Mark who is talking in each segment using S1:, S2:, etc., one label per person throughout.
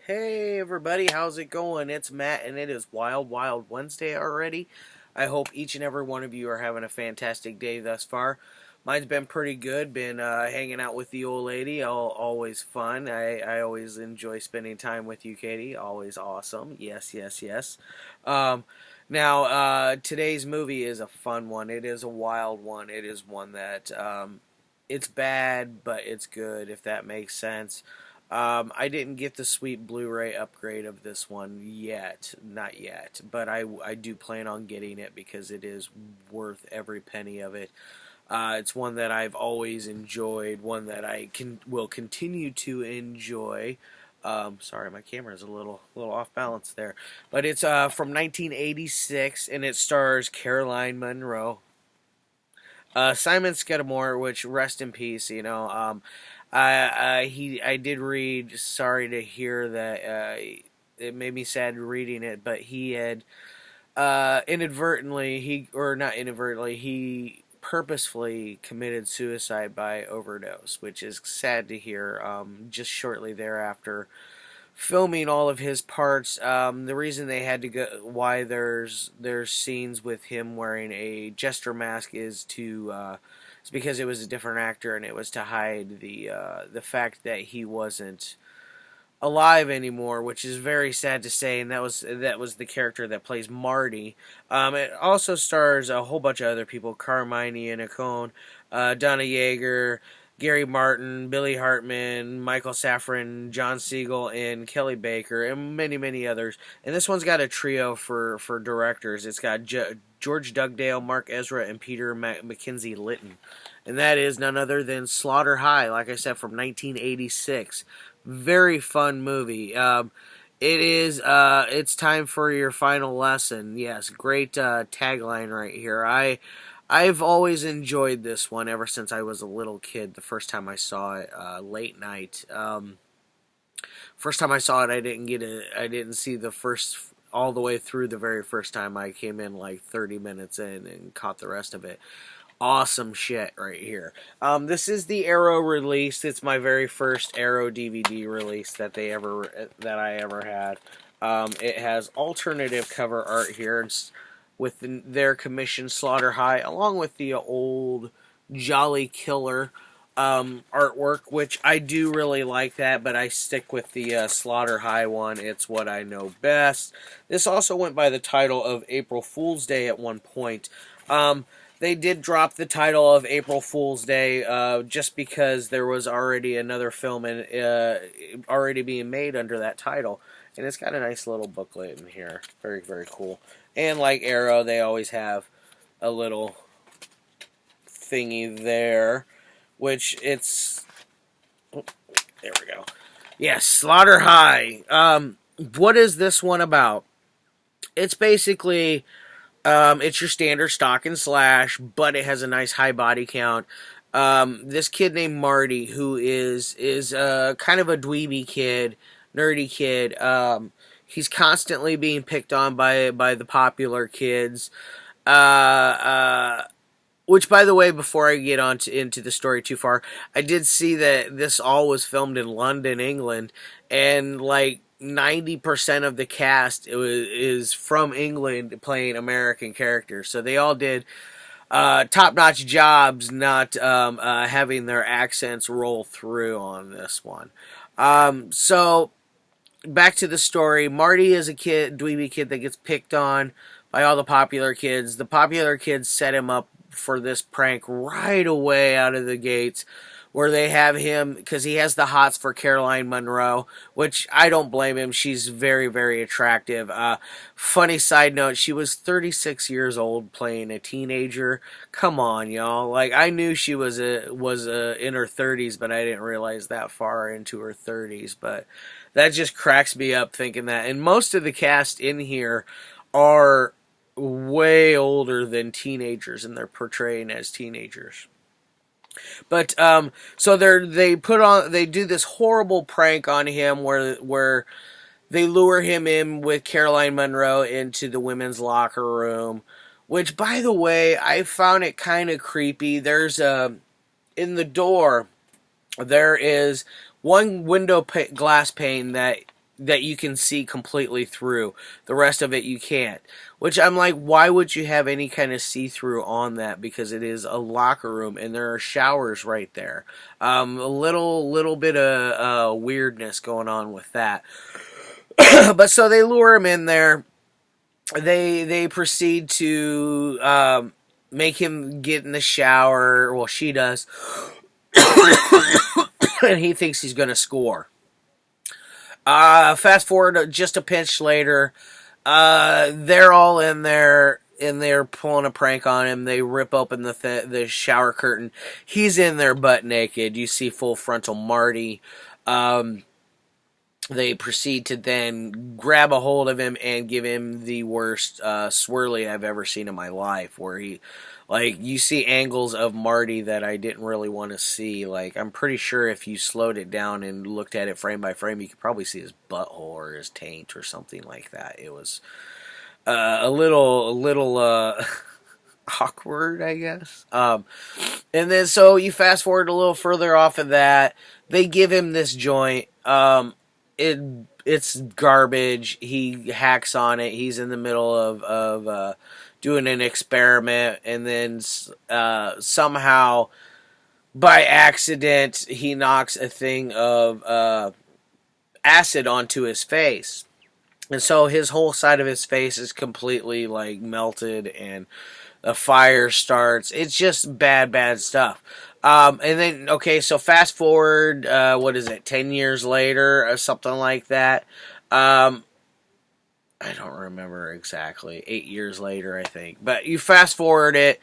S1: Hey everybody, how's it going? It's Matt and it is Wild Wild Wednesday already. I hope each and every one of you are having a fantastic day thus far. Mine's been pretty good. Been hanging out with the old lady, always fun. I always enjoy spending time with you, Katie. Always awesome. Yes, yes, yes. Um, now, today's movie is a fun one. It is a wild one. It is one that it's bad, but it's good, if that makes sense. I didn't get the sweet Blu-ray upgrade of this one yet, not yet, but I do plan on getting it because it is worth every penny of it. It's one that I've always enjoyed, one that will continue to enjoy. Sorry, my camera is a little off balance there, but it's from 1986 and it stars Caroline Munro. Simon Scuddamore, which rest in peace, I did read. Sorry to hear that. It made me sad reading it, but he had he purposefully committed suicide by overdose, which is sad to hear. Just shortly thereafter, filming all of his parts. The reason they had to go, why there's scenes with him wearing a jester mask is it's because it was a different actor and it was to hide the fact that he wasn't alive anymore, which is very sad to say. And that was the character that plays Marty. It also stars a whole bunch of other people: Carmine, Iannaccone, Donna, Yeager, Gary Martin, Billy Hartman, Michael Safran, John Segal, and Kelly Baker, and many, many others. And this one's got a trio for directors. It's got George Dugdale, Mark Ezra, and Peter Mackenzie Litten. And that is none other than Slaughter High, like I said, from 1986. Very fun movie. It's time for your final lesson. Yes, great tagline right here. I've always enjoyed this one ever since I was a little kid. The first time I saw it, late night. First time I saw it, I didn't see the first all the way through the very first time. I came in like 30 minutes in and caught the rest of it. Awesome shit right here. This is the Arrow release. It's my very first Arrow DVD release that I ever had. It has alternative cover art here with their commission Slaughter High, along with the old Jolly Killer artwork, which I do really like that, but I stick with the Slaughter High one. It's what I know best. This also went by the title of April Fool's Day at one point. They did drop the title of April Fool's Day just because there was already another film already being made under that title. And it's got a nice little booklet in here. Very, very cool. And like Arrow, they always have a little thingy there, which it's... Oh, there we go. Yes, Slaughter High. What is this one about? It's basically... it's your standard stock and slash, but it has a nice high body count. This kid named Marty, who is kind of a dweeby kid, nerdy kid. He's constantly being picked on by the popular kids. Which, by the way, before I get into the story too far, I did see that this all was filmed in London, England, and like 90% of the cast is from England playing American characters. So they all did top-notch jobs, not having their accents roll through on this one. So back to the story. Marty is a dweeby kid that gets picked on by all the popular kids. The popular kids set him up for this prank right away out of the gates, where they have him, because he has the hots for Caroline Munro, which I don't blame him. She's very, very attractive. Funny side note, she was 36 years old playing a teenager. Come on, y'all. Like, I knew she was in her 30s, but I didn't realize that far into her 30s. But that just cracks me up thinking that. And most of the cast in here are way older than teenagers, and they're portraying as teenagers. But so they do this horrible prank on him where they lure him in with Caroline Munro into the women's locker room, which, by the way, I found it kind of creepy. There's in the door there is one window glass pane that that you can see completely through. The rest of it you can't. Which I'm like, why would you have any kind of see-through on that? Because it is a locker room and there are showers right there. A little bit of weirdness going on with that. But so they lure him in there. They proceed to make him get in the shower. Well, she does, and he thinks he's going to score. Fast forward just a pinch later, they're all in there and they're pulling a prank on him. They rip open the shower curtain. He's in there butt naked. You see full frontal Marty. They proceed to then grab a hold of him and give him the worst swirly I've ever seen in my life, where he, like, you see angles of Marty that I didn't really want to see. Like, I'm pretty sure if you slowed it down and looked at it frame by frame, you could probably see his butthole or his taint or something like that. It was a little awkward, I guess. And then so you fast forward a little further off of that, they give him this joint. It's garbage. He hacks on it. He's in the middle of doing an experiment, and then somehow, by accident, he knocks a thing of acid onto his face. And so his whole side of his face is completely, like, melted, and a fire starts. It's just bad stuff. And then, okay, so fast forward, 10 years later, or something like that. I don't remember exactly. 8 years later, I think. But you fast forward it.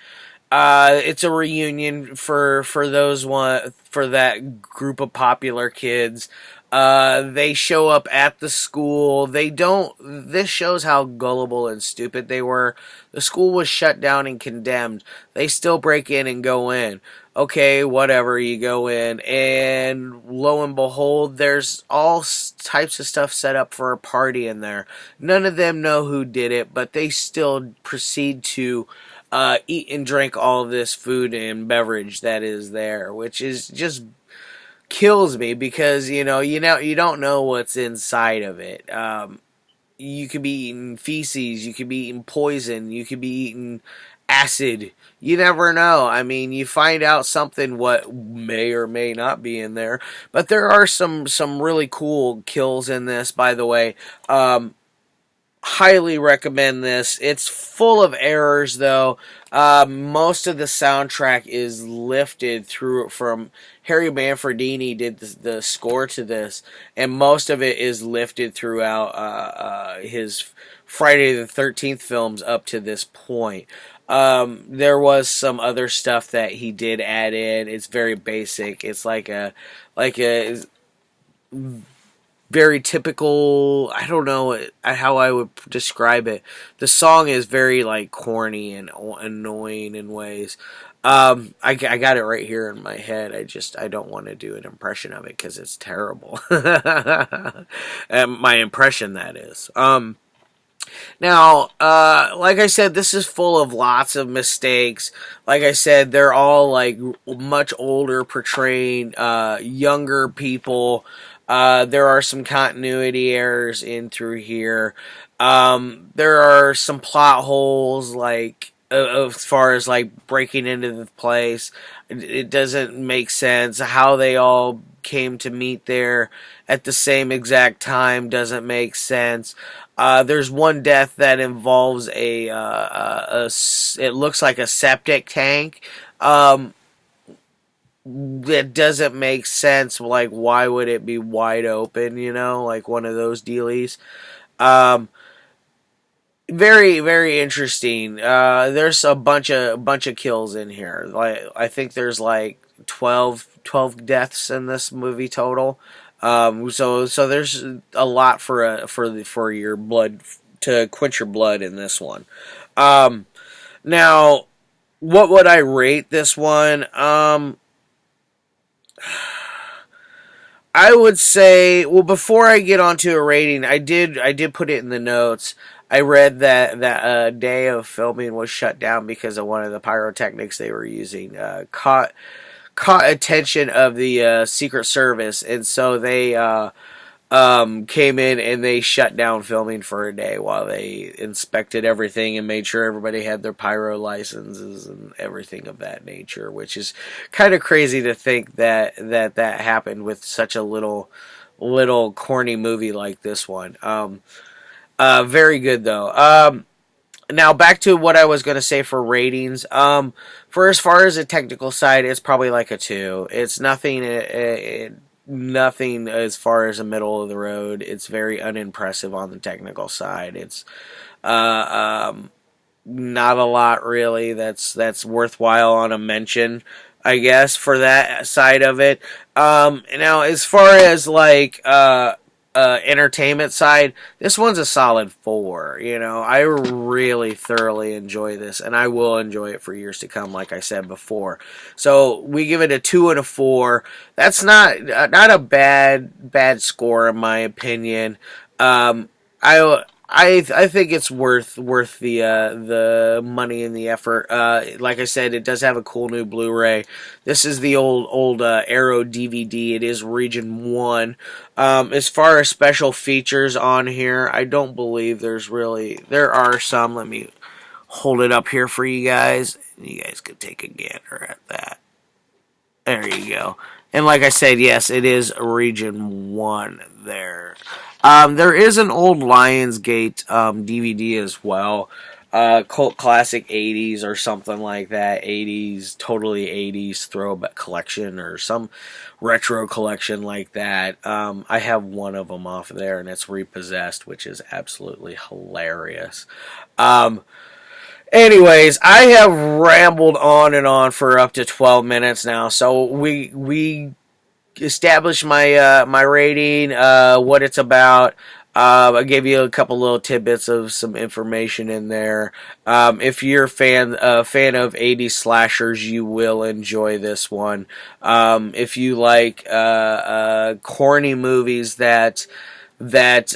S1: It's a reunion for that group of popular kids. They show up at the school. This shows how gullible and stupid they were. The school was shut down and condemned. They still break in and go in. Okay, whatever, you go in, and lo and behold, there's all types of stuff set up for a party in there. None of them know who did it, but they still proceed to eat and drink all of this food and beverage that is there, which is just kills me, because you don't know what's inside of it. You could be eating feces, you could be eating poison, you could be eating acid. You never know. I mean, you find out something what may or may not be in there. But there are some really cool kills in this, by the way. Highly recommend this. It's full of errors, though. Most of the soundtrack is lifted from Harry Manfredini did the score to this, and most of it is lifted throughout his Friday the 13th films up to this point. There was some other stuff that he did add in. It's very basic. It's like a very typical, I don't know how I would describe it. The song is very, like, corny and annoying in ways. I got it right here in my head. I don't want to do an impression of it because it's terrible. My impression, that is. Now, like I said, this is full of lots of mistakes. Like I said, they're all, like, much older, portraying younger people. There are some continuity errors in through here. There are some plot holes, like, as far as, like, breaking into the place. It doesn't make sense. How they all came to meet there at the same exact time doesn't make sense. There's one death that involves it looks like a septic tank. That doesn't make sense. Like, why would it be wide open, like one of those dealies? Very, very interesting. There's a bunch of kills in here. Like, I think there's like 12 deaths in this movie total. So there's a lot for your blood to quench your blood in this one. Now, what would I rate this one? I would say, well, before I get onto a rating, I did put it in the notes. I read that a day of filming was shut down because of one of the pyrotechnics they were using. Caught attention of the Secret Service, and so they came in and they shut down filming for a day while they inspected everything and made sure everybody had their pyro licenses and everything of that nature, which is kind of crazy to think that happened with such a little corny movie like this one. Very good though. Now back to what I was going to say for ratings. For as far as the technical side, it's probably like a 2. It's nothing. Nothing as far as the middle of the road. It's very unimpressive on the technical side. It's not a lot really that's worthwhile on a mention, I guess, for that side of it. Now as far as like entertainment side, this one's a solid 4. You know, I really thoroughly enjoy this, and I will enjoy it for years to come, like I said before. So we give it a 2 and a 4. That's not a bad score in my opinion. I think it's worth the money and the effort. Like I said, it does have a cool new Blu-ray. This is the old Arrow DVD. It is Region 1. As far as special features on here, I don't believe there are some. Let me hold it up here for you guys. You guys can take a gander at that. There you go. And like I said, yes, it is Region 1 there. There is an old Lionsgate DVD as well. Cult Classic 80s or something like that. 80s, totally 80s throwback collection or some retro collection like that. I have one of them off there, and it's Repossessed, which is absolutely hilarious. Anyways, I have rambled on and on for up to 12 minutes now, so we established my rating, what it's about. I gave you a couple little tidbits of some information in there. If you're a fan of 80s slashers, you will enjoy this one. If you like corny movies that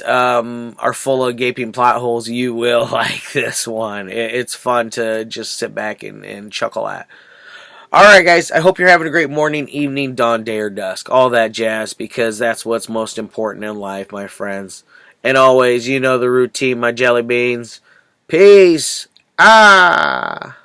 S1: are full of gaping plot holes, you will like this one. It's fun to just sit back and chuckle at. Alright guys, I hope you're having a great morning, evening, dawn, day, or dusk. All that jazz, because that's what's most important in life, my friends. And always, you know the routine, my jelly beans. Peace. Ah.